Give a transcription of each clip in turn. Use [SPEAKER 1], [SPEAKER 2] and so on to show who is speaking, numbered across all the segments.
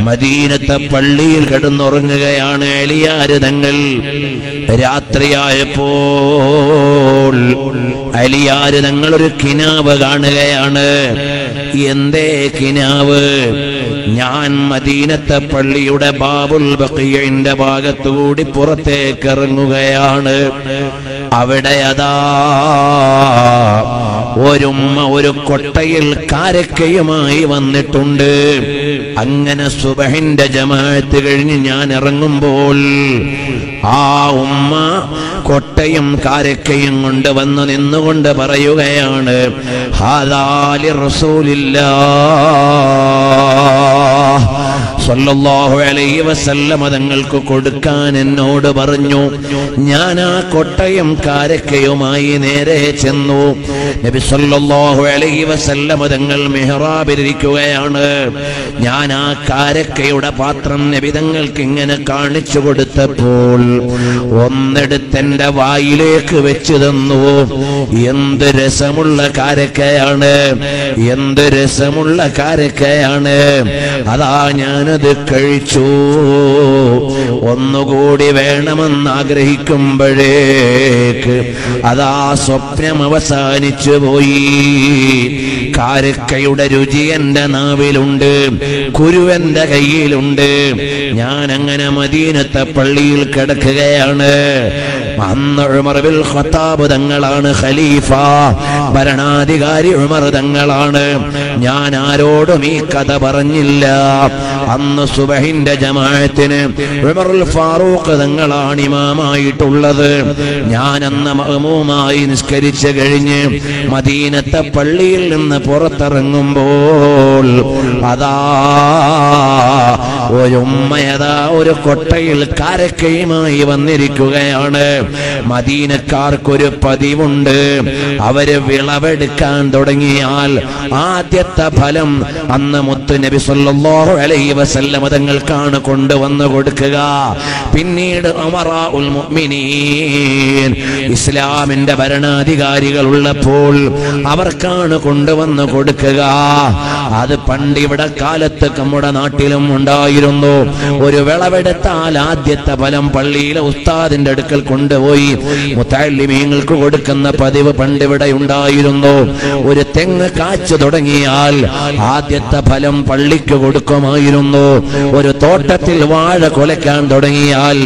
[SPEAKER 1] മദീനത്തെ പള്ളിയിൽ കിടന്നുറങ്ങുകയാണ് അലിയാര് തങ്ങൾ. രാത്രിയായപ്പോൾ അലിയാര് തങ്ങൾ ഒരു കിനാവ് കാണുകയാണ്. എന്തേ കിനാവ്? ഞാൻ മദീനത്തെ പള്ളിയുടെ ബാബുൽ ബഖീഇന്റെ ഭാഗത്തുകൂടി പുറത്തേക്ക് ഇറങ്ങുകയാണ്. അവിടെ അതാ ഒരുമ്മ ഒരു കൊട്ടയിൽ കാരക്കയുമായി വന്നിട്ടുണ്ട്. അങ്ങനെ സുബഹിന്റെ ജമാഅത്ത് കഴിഞ്ഞ് ഞാൻ ഇറങ്ങുമ്പോൾ ആ ഉമ്മ കൊട്ടയും കാരക്കയും കൊണ്ട് വന്നു നിന്നുകൊണ്ട് പറയുകയാണ്, ഹാദാ ലിറസൂലില്ലാഹ് സല്ലല്ലാഹു അലൈഹി വസല്ലം തങ്ങൾക്ക് കൊടുക്കാൻ എന്നോട് പറഞ്ഞു. ഞാൻ ആ കൊട്ടയും കാരക്കയുമായി നേരെ ചെന്നു. നബി സല്ലല്ലാഹു അലൈഹി വസല്ലം തങ്ങൾ മിഹ്റാബിലിരിക്കുകയാണ്. ഞാൻ ആ കാരക്കയുടെ പാത്രം നബി തങ്ങൾക്ക് ഇങ്ങനെ കാണിച്ചു കൊടുത്തപ്പോൾ ഒന്നെടുത്തെന്റെ വായിലേക്ക് വെച്ചു തന്നു. എന്ത് രസമുള്ള കാരക്കയാണ്, എന്ത് രസമുള്ള കാരക്കയാണ്. അതാ ഞാനത് കഴിച്ചു. ഒന്നുകൂടി വേണമെന്ന് ആഗ്രഹിക്കുമ്പോഴേക്ക് അതാ സ്വപ്നം അവസാനിച്ചു പോയി. കാരക്കയുടെ രുചി എന്റെ നാവിലുണ്ട്, കുരു എന്റെ കയ്യിലുണ്ട്. ഞാൻ അങ്ങനെ മദീനത്തെ പള്ളിയിൽ കിടക്കുകയാണ്. അന്ന് ഉമർ ബിൻ ഖത്താബ് തങ്ങളാണ് ഖലീഫ, ഭരണാധികാരി ഉമർ തങ്ങളാണ്. ഞാൻ ആരോടും ഈ കഥ പറഞ്ഞില്ല. അന്ന് സുബഹിന്റെ ജമാഅത്തിന് ഉമറുൽ ഫാറൂഖ് തങ്ങളാണ് ഇമാമായിട്ടുള്ളത്. ഞാൻ അന്ന് മഅ്മൂമായി നിസ്കരിച്ചു കഴിഞ്ഞ് മദീനത്തെ പള്ളിയിൽ നിന്ന് പുറത്തിറങ്ങുമ്പോൾ അതാ ഒരു ഉമ്മയതാ ഒരു കൊട്ടയിൽ കാരക്കയുമായി വന്നിരിക്കുകയാണ്. മദീനക്കാർക്കൊരു പതിവുണ്ട്, അവര് വിളവെടുക്കാൻ തുടങ്ങിയാൽ ആദ്യത്തെ ഫലം അന്ന് മുത്ത് നബി സല്ലല്ലാഹു അലൈഹി വസല്ലം തങ്ങൾക്കാണ് കൊണ്ടുവന്ന് കൊടുക്കുക. പിന്നീട് ഉമറാഉൽ മുഅ്മിനീൻ, ഇസ്ലാമിന്റെ ഭരണാധികാരികൾ ഉള്ളപ്പോൾ അവർക്കാണ് കൊണ്ടുവന്ന് കൊടുക്കുക. അത് പണ്ട് ഇവിടെ കാലത്ത് നമ്മുടെ നാട്ടിലും ഉണ്ടായിരുന്നു. ഒരു വിളവെടുത്താൽ ആദ്യത്തെ ഫലം പള്ളിയിലെ ഉസ്താദിന്റെ അടുക്കൽ കൊണ്ടുപോയി മുത്തഅല്ലിമീങ്ങൾക്ക് കൊടുക്കുന്ന പതിവ് പണ്ടിവിടെ ഉണ്ടായിരുന്നു. ഒരു തെങ്ങ് കാച്ചു തുടങ്ങിയാൽ ആദ്യത്തെ ഫലം പള്ളിക്ക് കൊടുക്കുമായിരുന്നു. ഒരു തോട്ടത്തിൽ വാഴ കൊലയ്ക്കാൻ തുടങ്ങിയാൽ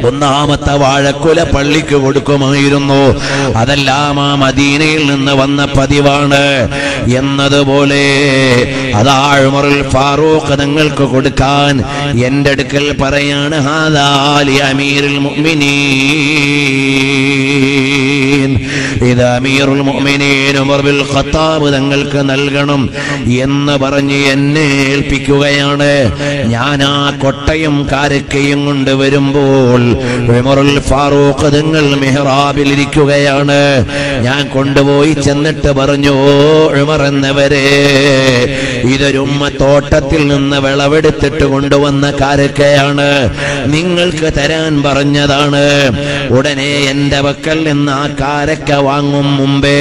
[SPEAKER 1] ഒന്നാമത്തെ വാഴക്കുല പള്ളിക്ക് കൊടുക്കുമായിരുന്നു. അതെല്ലാം ആ മദീനയിൽ നിന്ന് വന്ന പതിവാണ്. എന്നതുപോലെ അതാ ഉമറുൽ ഫാറൂഖ് തങ്ങൾക്ക് കൊടുക്കാൻ എന്റെ അടുക്കൽ പറയാണ്, ഹാദാ ലി അമീറുൽ മുഅ്മിനീൻ, ഇത് അമീറുൽ മുഅ്മിനീൻ ഉമർ ബിൻ ഖത്താബ് തങ്ങൾക്ക് നൽകണം എന്ന് പറഞ്ഞ് എന്നെ ഏൽപ്പിക്കുകയാണ്. ഞാൻ ആ കൊട്ടയും കാരക്കയും കൊണ്ട് വരുമ്പോൾ ഉമറുൽ ഫാറൂഖ് തങ്ങൾ മിഹ്റാബിൽ ഇരിക്കുകയാണ്. ഞാൻ കൊണ്ടുപോയി ചെന്നിട്ട് പറഞ്ഞു, ഉമർ എന്നവരെ, ഇതൊരു ഉമ്മ തോട്ടത്തിൽ നിന്ന് വിളവെടുത്തിട്ട് കൊണ്ടുവന്ന കാരക്കയാണ്, നിങ്ങൾക്ക് തരാൻ പറഞ്ഞതാണ്. ഉടനെ എന്റെ പക്കൽ നിന്ന് ആ കാരക്ക വാങ്ങും മുമ്പേ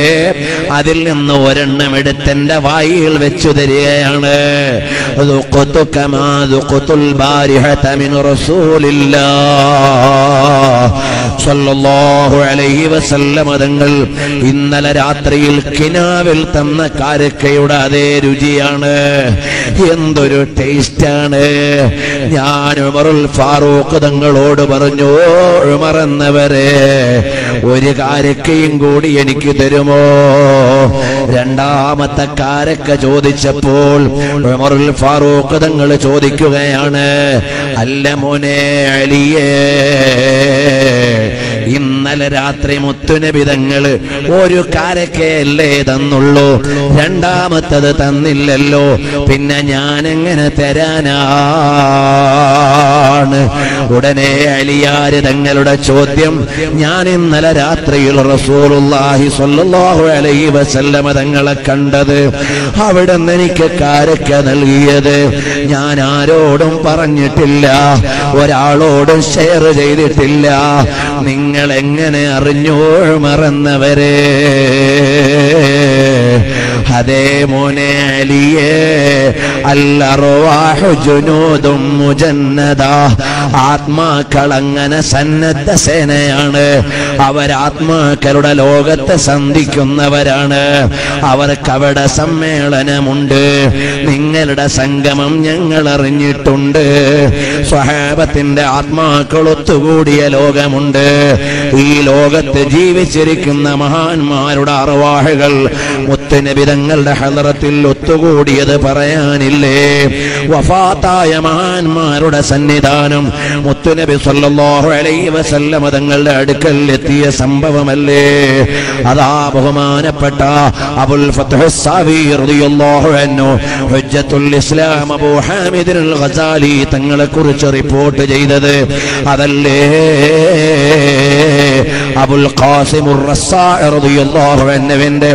[SPEAKER 1] അതിൽ നിന്ന് ഒരെണ്ണം എടുത്തെന്റെ വായിൽ വെച്ചു തരികയാണ്. സല്ലല്ലാഹു അലൈഹി വസല്ലം തങ്ങൾ ഇന്നലെ രാത്രിയിൽ കിനാവിൽ തന്ന കാരക്കയുടെ അതേ രുചിയാണ്. എന്തൊരു ടേസ്റ്റാണ്. ഞാൻ ഉമറുൽ ഫാറൂഖ് തങ്ങളോട് പറഞ്ഞു, ഉമർ എന്നവരെ, ഒരു കാരക്കയും കൂടി എനിക്ക് തരുമോ? രണ്ടാമത്തെ കാരക്ക ചോദിച്ചപ്പോൾ ഉമറുൽ ഫാറൂഖ് തങ്ങൾ ചോദിക്കുകയാണ്, അല്ല മോനെ അലിയേ, ഇന്നലെ രാത്രി മുത്തുനബി തങ്ങൾ ഒരു കാരക്കയല്ലേ തന്നുള്ളൂ, രണ്ടാമത്തത് തന്നില്ലല്ലോ, പിന്നെ ഞാൻ എങ്ങനെ തരാനാ? തയ്യാറാണ്. ഉടനെ അലിയാര് തങ്ങളുടെ ചോദ്യം, ഞാൻ ഇന്നലെ രാത്രിയിൽ റസൂലുള്ളാഹി സ്വല്ലല്ലാഹു അലൈഹി വസല്ലമ തങ്ങളെ കണ്ടത്, അവിടുന്ന് എനിക്ക് കാരക്ക നൽകിയത് ഞാൻ ആരോടും പറഞ്ഞിട്ടില്ല, ഒരാളോടും ഷെയർ ചെയ്തിട്ടില്ല. നിങ്ങൾ എങ്ങനെ അറിഞ്ഞു മറന്നവരെ? അതേ മോനെ അലിയേ, അൽഅർവാഹു ജുനൂദും മുജന്നദ, ആത്മാക്കൾ അങ്ങനെ സന്നദ്ധ സേനയാണ്. അവരാത്മാക്കളുടെ ലോകത്തെ സന്ധിക്കുന്നവരാണ്. അവർക്കവിടെ സമ്മേളനമുണ്ട്. നിങ്ങളുടെ സംഗമം ഞങ്ങൾ അറിഞ്ഞിട്ടുണ്ട്. സ്വഹാബത്തിന്റെ ആത്മാക്കൾ ഒത്തുകൂടിയ ലോകമുണ്ട്. ഈ ലോകത്ത് ജീവിച്ചിരിക്കുന്ന മഹാന്മാരുടെ അർവാഹുകൾ മുത്തുനബി തങ്ങളുടെ ഹളറത്തിൽ ഒത്തുകൂടിയത് പറയാനില്ലേ? വഫാത്തായ മഹാന്മാരുടെ സന്നിധാനം മുത്തുനബി സ്വല്ലല്ലാഹു അലൈഹി വസല്ലമ തങ്ങളുടെ അടുക്കൽ എത്തിയ സംഭവമല്ലേ? അതാ ബഹുമാനപ്പെട്ട അബുൽ ഫത്ഹ് സാവി റളിയല്ലാഹു അൻഹു ഹുജ്ജത്തുൽ ഇസ്ലാം അബൂ ഹാമിദ് അൽ ഗസാലി തങ്ങളെ കുറിച്ച് റിപ്പോർട്ട് ചെയ്തത് അതല്ലേ? അബുൽ ഖാസിം റസ്സാഇ റളിയല്ലാഹു അൻഹുവിന്റെ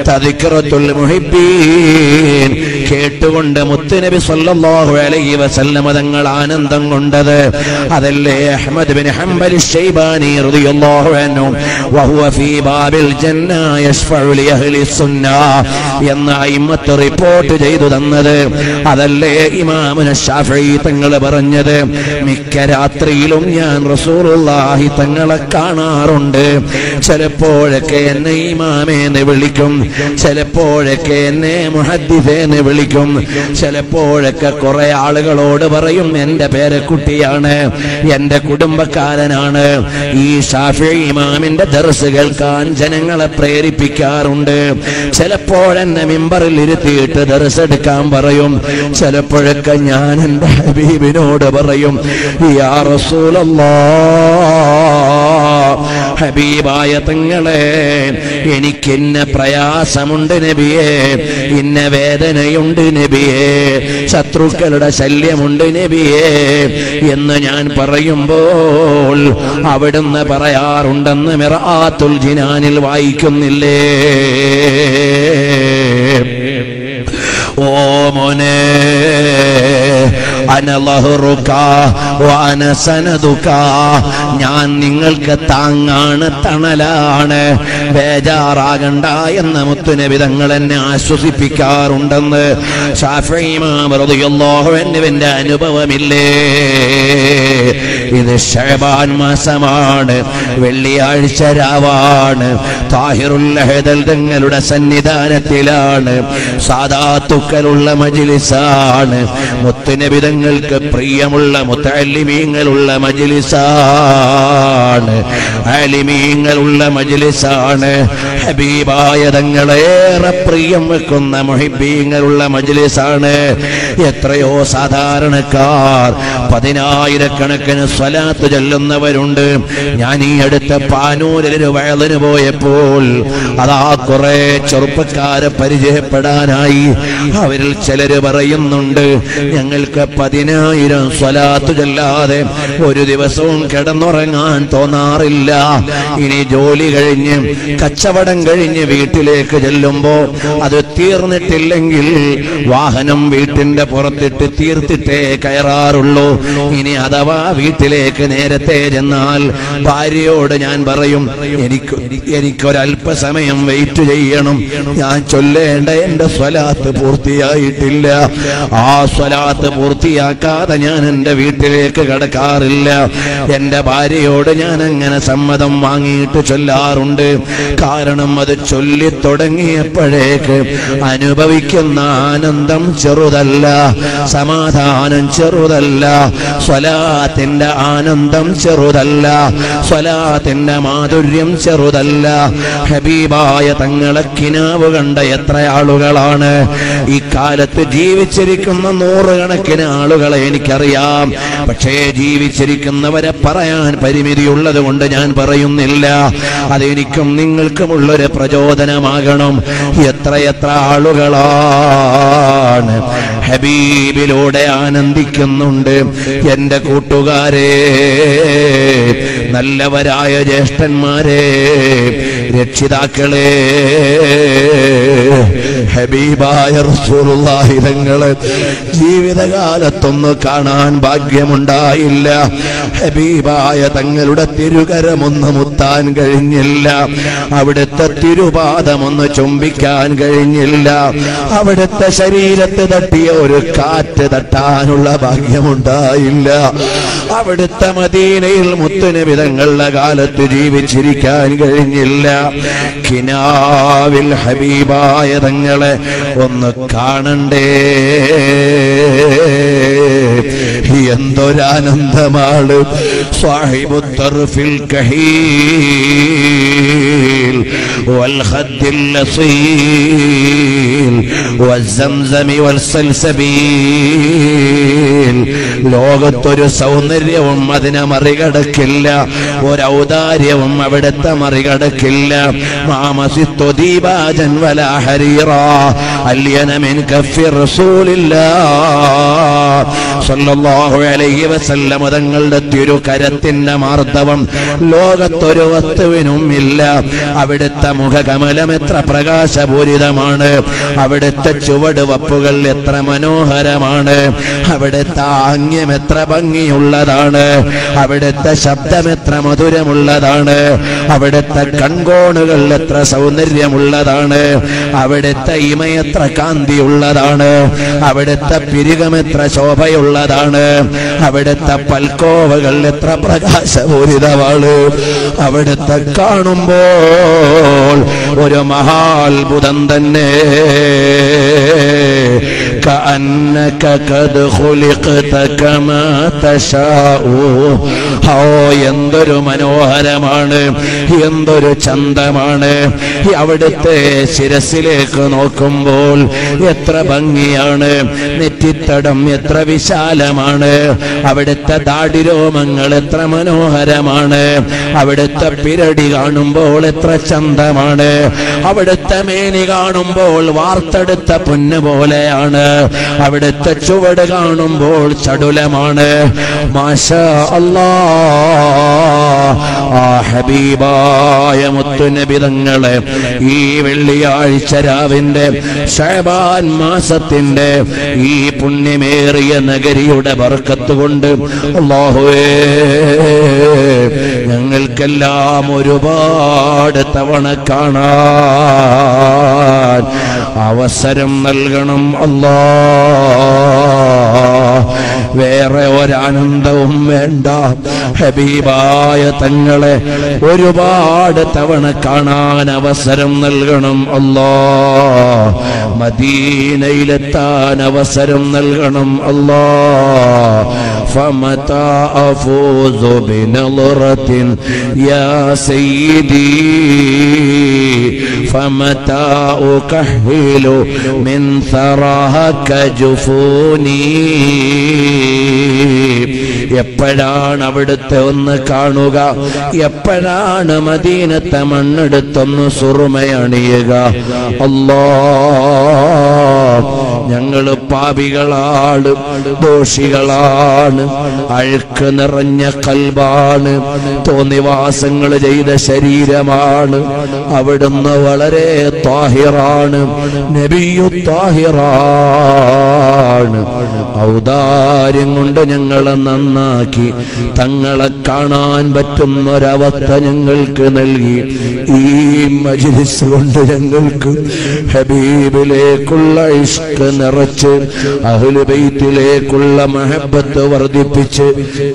[SPEAKER 1] തദ്കിറത്തുൽ മുഹിബ്ബീൻ കേട്ടുകൊണ്ട് മുത്തുനബി സ്വല്ലല്ലാഹു അലൈഹി വസല്ലമ തങ്ങൾ ആനന്ദം കൊണ്ടത് അതല്ലേ? അഹ്മദ് ബിൻ ഹംബൽ ശൈബാനി റളിയല്ലാഹു അൻഹു വഹുവ ഫീ ബാബിൽ ജന്ന യശ്ഫഉ ലി അഹ്ലി സുന്നഹ് എന്ന അയിമ്മത്ത് റിപ്പോർട്ട് ചെയ്തു തന്നത് അതല്ലേ? ഇമാമുന ശാഫിഈ തങ്ങൾ പറഞ്ഞത്, മിക്ക രാത്രിയിലും ഞാൻ റസൂലുള്ളാഹി തങ്ങളെ കാണാറുണ്ട്. ചിലപ്പോഴൊക്കെ എന്നെ ഇമാമേന്ന് വിളിക്കും, ചിലപ്പോഴൊക്കെ എന്നെ മുഹദ്ദിസേന്ന് വിളിക്കും, ചിലപ്പോഴൊക്കെ കുറെ ആളുകളോട് പറയും എന്റെ പേരക്കുട്ടിയാണ്, എന്റെ കുടുംബക്കാരനാണ്. ഈ ശാഫിഈ ഇമാമിന്റെ ദർസ് കേൾക്കാൻ ജനങ്ങളെ പ്രേരിപ്പിക്കാറുണ്ട്. ചിലപ്പോഴെന്നെ മിമ്പറിൽ ഇരുത്തിയിട്ട് ദർസ് എടുക്കാൻ പറയും. ചിലപ്പോഴൊക്കെ ഞാൻ എന്റെ ഹബീബിനോട് പറയും, യാ റസൂലല്ലാഹ്, ഹബീബായ തങ്ങളെ, എനിക്ക് ഇന്ന പ്രയാസമുണ്ട് നബിയേ, ഇന്ന വേദനയുണ്ട് നബിയേ, ശത്രുക്കളുടെ ശല്യമുണ്ട് നബിയേ എന്ന് ഞാൻ പറയുമ്പോൾ അവിടുന്ന് പറയാറുണ്ടെന്ന് മിറാത്തുൽ ജിനാനിൽ വായിക്കുന്നില്ലേ? ഓ മോനെ, അന ലഹ്റുക വഅന സനദുക, ഞാൻ നിങ്ങൾക്ക് താങ്ങാണ്, തണലാണ്, ബേജാറാകണ്ട എന്ന് മുത്തുനബി തങ്ങൾ എന്നെ ആശ്വസിപ്പിക്കാറുണ്ടെന്ന് ശാഫിഈ ഇമാം റളിയല്ലാഹു അൻഹുവിന്റെ അനുഭവമില്ലേ? ഇത് ശഅബാൻ മാസമാണ്, വെള്ളിയാഴ്ച രാവാണ്, താഹിറുൽ അഹ്ദൽ തങ്ങളുടെ സന്നിധാനത്തിലാണ്, സാദാത്തുക്കളുള്ള മജ്ലിസാണ്, മുത്തുനബി തങ്ങൾക്ക് പ്രിയമുള്ള മുതഅല്ലിമീങ്ങളുള്ള മജ്ലിസാണ്, ആലിമീങ്ങളുള്ള മജ്ലിസാണ്, ഹബീബായ തങ്ങളേറെ പ്രിയം വെക്കുന്ന മുഹിബ്ബീങ്ങളുള്ള മജ്ലിസാണ്. എത്രയോ സാധാരണക്കാർ പതിനായിരക്കണക്കിന് സ്വലാത്ത് ചൊല്ലുന്നവരുണ്ട്. ഞാൻ ഈ അടുത്ത പാനൂരിലൊരു വയലിന് പോയപ്പോൾ അതാ കുറെ ചെറുപ്പക്കാരെ പരിചയപ്പെടാനായി. അവരിൽ ചിലര് പറയുന്നുണ്ട്, ഞങ്ങൾക്ക് 10,000 സ്വലാത്ത് ചൊല്ലാതെ ഒരു ദിവസവും കിടന്നുറങ്ങാൻ തോന്നാറില്ല. ഇനി ജോലി കഴിഞ്ഞ് കച്ചവടം കഴിഞ്ഞ് വീട്ടിലേക്ക് ചെല്ലുമ്പോ അത് തീർന്നിട്ടില്ലെങ്കിൽ വാഹനം വീട്ടിന്റെ പുറത്തിട്ട് തീർത്തിട്ടേ കയറാറുള്ളൂ. ഇനി അഥവാ വീട്ടിലേക്ക് നേരത്തെ ചെന്നാൽ ഭാര്യയോട് ഞാൻ പറയും, എനിക്കൊരല്പസമയം വെയിറ്റ് ചെയ്യണം, ഞാൻ ചൊല്ലേണ്ട എന്റെ സ്വലാത്ത് പൂർത്തിയായിട്ടില്ല. ആ സ്വലാത്ത് പൂർത്തിയാക്കാതെ ഞാൻ എന്റെ വീട്ടിലേക്ക് കടക്കാറില്ല. എന്റെ ഭാര്യയോട് ഞാൻ അങ്ങനെ സമ്മതം വാങ്ങിയിട്ട് ചൊല്ലാറുണ്ട്. കാരണം അത് ചൊല്ലി തുടങ്ങിയപ്പോഴേക്ക് അനുഭവിക്കുന്ന ആനന്ദം ചെറുതല്ല, സമാധാനം ചെറുതല്ല, സ്വലാത്തിന്റെ ആനന്ദം ചെറുതല്ല, സ്വലാത്തിന്റെ മാധുര്യം ചെറുതല്ല. ഹബീബായ തങ്ങളെ കിനാവ് കണ്ട എത്ര ആളുകളാണ് ഈ കാലത്ത് ജീവിച്ചിരിക്കുന്ന? 100 കണക്കിന് ആളുകളെ എനിക്കറിയാം. പക്ഷേ ജീവിച്ചിരിക്കുന്നവരെ പറയാൻ പരിമിതിയുള്ളത് കൊണ്ട് ഞാൻ പറയുന്നില്ല. അതെനിക്കും നിങ്ങൾക്കുമുള്ളൊരു പ്രചോദനമാകണം. എത്ര ആളുകളാണ് ഹബീബിലൂടെ ആനന്ദിക്കുന്നുണ്ട്. എന്റെ കൂട്ടുകാരെ, നല്ലവരായ ജ്യേഷ്ഠന്മാരെ, രക്ഷിതാക്കളെ, ഹബീബായ റസൂലുള്ളാഹി തങ്ങളെ ജീവിതകാലത്തൊന്ന് കാണാൻ ഭാഗ്യമുണ്ടായില്ല. ഹബീബായ തങ്ങളുടെ തിരുകരമൊന്ന് മുത്താൻ കഴിഞ്ഞില്ല. അവിടുത്തെ തിരുപാദമൊന്ന് ചുംബിക്കാൻ കഴിഞ്ഞില്ല. അവിടുത്തെ ശരീരത്ത് തട്ടിയ ഒരു കാറ്റ് തട്ടാനുള്ള ഭാഗ്യമുണ്ടായില്ല. അവിടുത്തെ മദീനയിൽ മുത്തുനബി തങ്ങളുടെ കാലത്ത് ജീവിച്ചിരിക്കാൻ കഴിഞ്ഞില്ല. കിനാവിൽ ഹബീബായ തങ്ങളെ ഒന്ന് കാണണ്ടേ? എന്തൊരാനന്ദമാണ്! സാഹിബു തർഫിൽ കഹീൽ വൽ ഖദ്ദിൽ ലസീൽ വസ്സംസമി വൽസൽസബീൽ. ലോകത്തൊരു സൗന്ദര്യവും അതിനെ മറികടക്കില്ല, ഒരൗദാര്യവും അവിടുത്തെ മറികടക്കില്ല. മാമസിത്തു ദീബാജൻ വലാ ഹരീറാ അല്യന മിൻ കഫി റസൂലില്ലാഹ് സല്ലല്ലാഹു അലൈഹി വസല്ലം തങ്ങളുടെ തിരുകരത്തിന്റെ മാർദ്ദവം ലോകത്തൊരു വസ്തുവിനും ഇല്ല. അവിടുത്തെ മുഖകമലം എത്ര പ്രകാശപൂരിതമാണ്! അവിടുത്തെ ചുവടുവപ്പുകൾ എത്ര മനോഹരമാണ്! അവിടുത്തെ ആംഗ്യം എത്ര ഭംഗിയുള്ളതാണ്! അവിടുത്തെ ശബ്ദം എത്ര മധുരമുള്ളതാണ്! അവിടുത്തെ കൺകോണുകൾ എത്ര സൗന്ദര്യമുള്ളതാണ്! അവിടുത്തെ ഇമയെത്ര കാന്തിയുള്ളതാണ്! അവിടുത്തെ പിരികമെത്ര ശോഭയുള്ളതാണ്! അവിടുത്തെ പൽക്കോവകൾ എത്ര പ്രകാശപൂരിതമാണ്! അവിടുത്തെ കാണുമ്പോൾ ഒരു മഹാത്ഭുതം തന്നെ. كأنك قد خلقت كما تشاء. എന്തൊരു മനോഹരമാണ്, എന്തൊരു ചന്തമാണ്! അവിടുത്തെ ശിരസിലേക്ക് നോക്കുമ്പോൾ എത്ര ഭംഗിയാണ്! നെറ്റിത്തടം എത്ര വിശാലമാണ്! അവിടുത്തെ ദാടിരോമങ്ങൾ എത്ര മനോഹരമാണ്! അവിടുത്തെ പിരടി കാണുമ്പോൾ എത്ര ചന്തമാണ്! അവിടുത്തെ മേനി കാണുമ്പോൾ വാർത്തെടുത്ത പൊന്ന് പോലെയാണ്! അവിടുത്തെ ചുവട് കാണുമ്പോൾ ചടുലമാണ്. മാഷാ അല്ലാഹ്! ആ ഹബീബായ മുത്തുനബി തങ്ങളെ ഈ വെള്ളിയാഴ്ച രാവിന്റെ ശഅബാൻ മാസത്തിന്റെ ഈ പുണ്യമേറിയ നഗരിയുടെ ബർക്കത്ത് കൊണ്ട് അല്ലാഹുവേ, ഞങ്ങൾക്കെല്ലാം ഒരുപാട് തവണ കാണാൻ അവസരം നൽകണം അല്ലാഹ്. വേറെ ഒരാനന്ദവും വേണ്ട. ഹബീബായ തങ്ങളെ ഒരുപാട് തവണ കാണാൻ അവസരം നൽകണം അല്ലാഹ്. മദീനയിലെത്താൻ അവസരം നൽകണം അല്ലാഹ്. ഫമതാ അഫൂസു ബിനളറത്തിൻ യാ സയ്യിദി ഫമതാ ഉകഹിലു മിൻ സറാഹക ജുഫൂനി. എപ്പോഴാണ് അവിടുത്തെ ഒന്ന് കാണുക? എപ്പോഴാണ് മദീനത്തെ മണ്ണെടുത്തൊന്ന് സുറുമയണിയുക? അല്ലാഹ്, ഞങ്ങൾ പാപികളാണ്, ദോഷികളാണ്, അഴുക്ക് നിറഞ്ഞ കൽബാണ്, തോന്നിവാസങ്ങൾ ചെയ്ത ശരീരമാണ്. അവിടുന്ന് വളരെ ത്വാഹിറാണ്, നബിയു ത്വാഹിറാണ്. ഔദാര്യം കൊണ്ട് ഞങ്ങളെ നന്നാക്കി തങ്ങളെ കാണാൻ പറ്റുന്നൊരവസ്ഥ ഞങ്ങൾക്ക് നൽകി. ഈ മജ്ലിസ് കൊണ്ട് ഞങ്ങൾക്ക് ഹബീബിലേക്കുള്ള ഇഷ്ക് നിറച്ച് അഹ്ലു ബൈത്തിലേക്കുള്ള മഹബത്ത് വർദ്ധിപ്പിച്ച്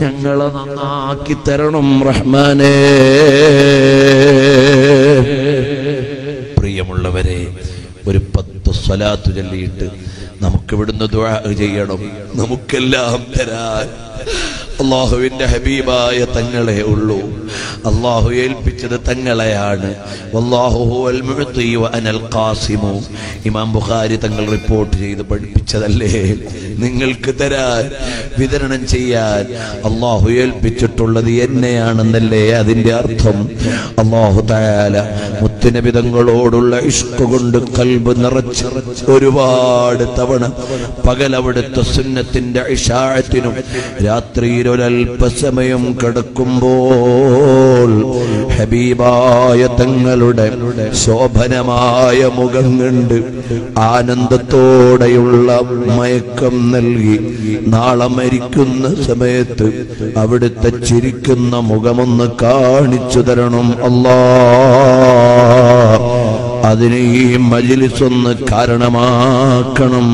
[SPEAKER 1] ഞങ്ങളെ നന്നാക്കി തരണം റഹ്മാനേ. പ്രിയമുള്ളവരെ, ഒരു 10 സ്വലാത്ത് ചൊല്ലിയിട്ട് നമുക്ക് ഇവിടുന്ന് ദുആ ചെയ്യണം. നമുക്കെല്ലാം തരാൻ അല്ലാഹുവിന്റെ ഹബീബായ തങ്ങളെ ഉള്ളൂ. അല്ലാഹു ഏൽപ്പിച്ചത് തങ്ങളെയാണ്. വല്ലാഹു ഹുവൽ മുഅ്തി വ അനൽ ഖാസിമു. ഇമാം ബുഖാരി തങ്ങൾ റിപ്പോർട്ട് ചെയ്ത് പഠിപ്പിച്ചതല്ലേ. നിങ്ങൾക്ക് തരാൻ, വിതരണം ചെയ്യാൻ അല്ലാഹു ഏൽപ്പിച്ചിട്ടുള്ളത് എന്നെയാണെന്നല്ലേ അതിന്റെ അർത്ഥം. അല്ലാഹു തആല മുത്തുനബി തങ്ങളോടുള്ള ഇഷ്ക് കൊണ്ട് കൽബ് നിറച്ച് ഒരുപാട് തവണ പകൽ അവിടുത്തെ സുന്നത്തിന്റെ ഇശാഅത്തിനും രാത്രിയിൽ ഒരൽപസമയം കിടക്കുമ്പോൾ ഹബീബായ തങ്ങളുടെ ശോഭനമായ മുഖം കണ്ട് ആനന്ദത്തോടെയുള്ള മയക്കം നൽകി നാളെ മരിക്കുന്ന സമയത്ത് അവിടുത്തെ ചിരിക്കുന്ന മുഖമൊന്ന് കാണിച്ചു തരണം അല്ലാഹ്. അതിന് ഈ മജ്‌ലിസ് ഒന്ന് കാരണമാക്കണം.